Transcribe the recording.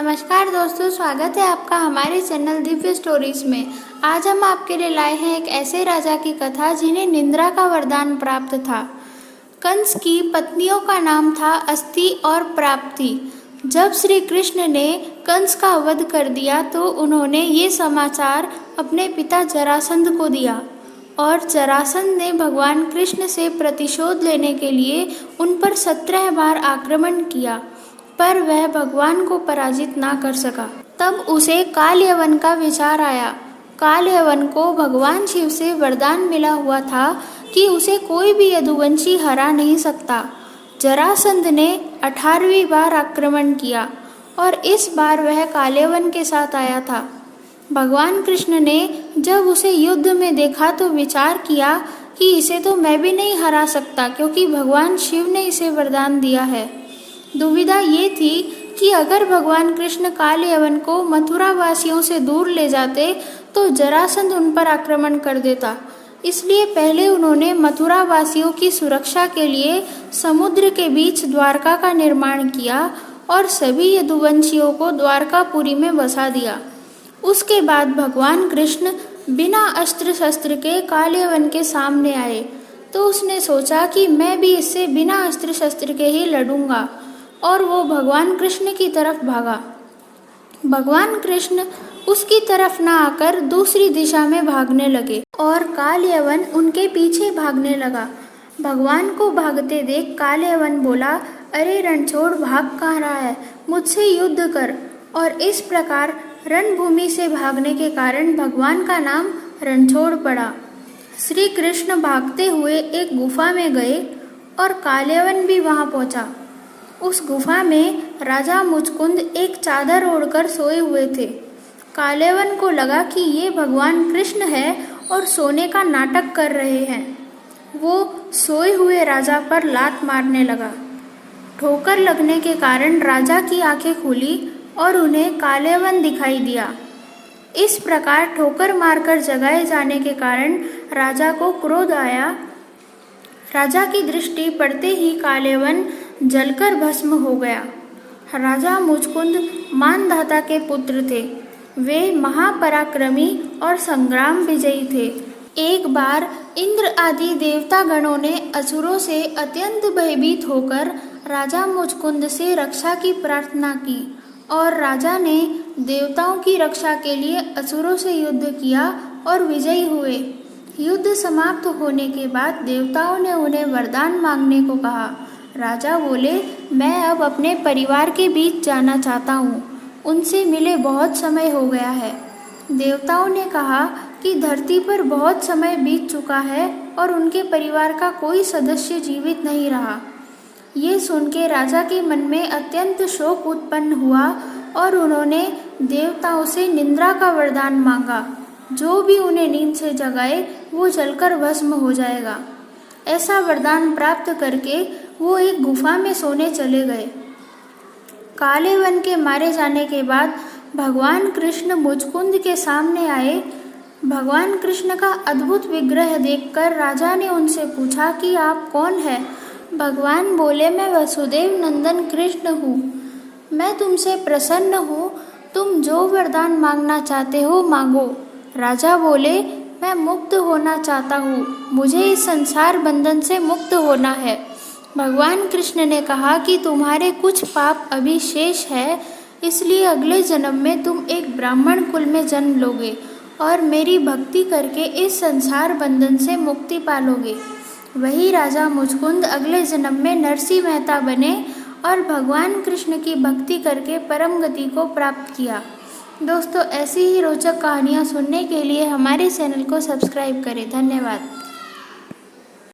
नमस्कार दोस्तों, स्वागत है आपका हमारे चैनल दिव्य स्टोरीज में। आज हम आपके लिए लाए हैं एक ऐसे राजा की कथा जिन्हें निंद्रा का वरदान प्राप्त था। कंस की पत्नियों का नाम था अस्ति और प्राप्ति। जब श्री कृष्ण ने कंस का वध कर दिया तो उन्होंने ये समाचार अपने पिता जरासंध को दिया और जरासंध ने भगवान कृष्ण से प्रतिशोध लेने के लिए उन पर 17 बार आक्रमण किया, पर वह भगवान को पराजित ना कर सका। तब उसे काल यवन का विचार आया। काल यवन को भगवान शिव से वरदान मिला हुआ था कि उसे कोई भी यदुवंशी हरा नहीं सकता। जरासंध ने 18वीं बार आक्रमण किया और इस बार वह कालयवन के साथ आया था। भगवान कृष्ण ने जब उसे युद्ध में देखा तो विचार किया कि इसे तो मैं भी नहीं हरा सकता, क्योंकि भगवान शिव ने इसे वरदान दिया है। दुविधा ये थी कि अगर भगवान कृष्ण काल यवन को मथुरा वासियों से दूर ले जाते तो जरासंध उन पर आक्रमण कर देता। इसलिए पहले उन्होंने मथुरा वासियों की सुरक्षा के लिए समुद्र के बीच द्वारका का निर्माण किया और सभी यदुवंशियों को द्वारकापुरी में बसा दिया। उसके बाद भगवान कृष्ण बिना अस्त्र शस्त्र के काल यवन के सामने आए तो उसने सोचा कि मैं भी इससे बिना अस्त्र शस्त्र के ही लड़ूंगा, और वो भगवान कृष्ण की तरफ भागा। भगवान कृष्ण उसकी तरफ न आकर दूसरी दिशा में भागने लगे और काल यवन उनके पीछे भागने लगा। भगवान को भागते देख काल यवन बोला, अरे रणछोड़, भाग कहाँ रहा है, मुझसे युद्ध कर। और इस प्रकार रणभूमि से भागने के कारण भगवान का नाम रणछोड़ पड़ा। श्री कृष्ण भागते हुए एक गुफा में गए और काल यवन भी वहां पहुंचा। उस गुफा में राजा मुचकुंद एक चादर ओढ़कर सोए हुए थे। काल यवन को लगा कि ये भगवान कृष्ण है और सोने का नाटक कर रहे हैं। वो सोए हुए राजा पर लात मारने लगा। ठोकर लगने के कारण राजा की आंखें खुली और उन्हें काल यवन दिखाई दिया। इस प्रकार ठोकर मारकर जगाए जाने के कारण राजा को क्रोध आया। राजा की दृष्टि पड़ते ही काल यवन जलकर भस्म हो गया। राजा मुचकुंद मानधाता के पुत्र थे। वे महापराक्रमी और संग्राम विजयी थे। एक बार इंद्र आदि देवता गणों ने असुरों से अत्यंत भयभीत होकर राजा मुचकुंद से रक्षा की प्रार्थना की और राजा ने देवताओं की रक्षा के लिए असुरों से युद्ध किया और विजयी हुए। युद्ध समाप्त होने के बाद देवताओं ने उन्हें वरदान मांगने को कहा। राजा बोले, मैं अब अपने परिवार के बीच जाना चाहता हूँ, उनसे मिले बहुत समय हो गया है। देवताओं ने कहा कि धरती पर बहुत समय बीत चुका है और उनके परिवार का कोई सदस्य जीवित नहीं रहा। ये सुन के राजा के मन में अत्यंत शोक उत्पन्न हुआ और उन्होंने देवताओं से निंद्रा का वरदान मांगा। जो भी उन्हें नींद से जगाए वो जलकर भस्म हो जाएगा। ऐसा वरदान प्राप्त करके वो एक गुफा में सोने चले गए। काल यवन के मारे जाने के बाद भगवान कृष्ण मुचकुंद के सामने आए। भगवान कृष्ण का अद्भुत विग्रह देखकर राजा ने उनसे पूछा कि आप कौन हैं? भगवान बोले, मैं वसुदेव नंदन कृष्ण हूँ। मैं तुमसे प्रसन्न हूँ। तुम जो वरदान मांगना चाहते हो मांगो। राजा बोले, मैं मुक्त होना चाहता हूँ, मुझे इस संसार बंधन से मुक्त होना है। भगवान कृष्ण ने कहा कि तुम्हारे कुछ पाप अभी शेष है, इसलिए अगले जन्म में तुम एक ब्राह्मण कुल में जन्म लोगे और मेरी भक्ति करके इस संसार बंधन से मुक्ति पालोगे। वही राजा मुचकुंद अगले जन्म में नरसिंह मेहता बने और भगवान कृष्ण की भक्ति करके परम गति को प्राप्त किया। दोस्तों, ऐसी ही रोचक कहानियाँ सुनने के लिए हमारे चैनल को सब्सक्राइब करें। धन्यवाद।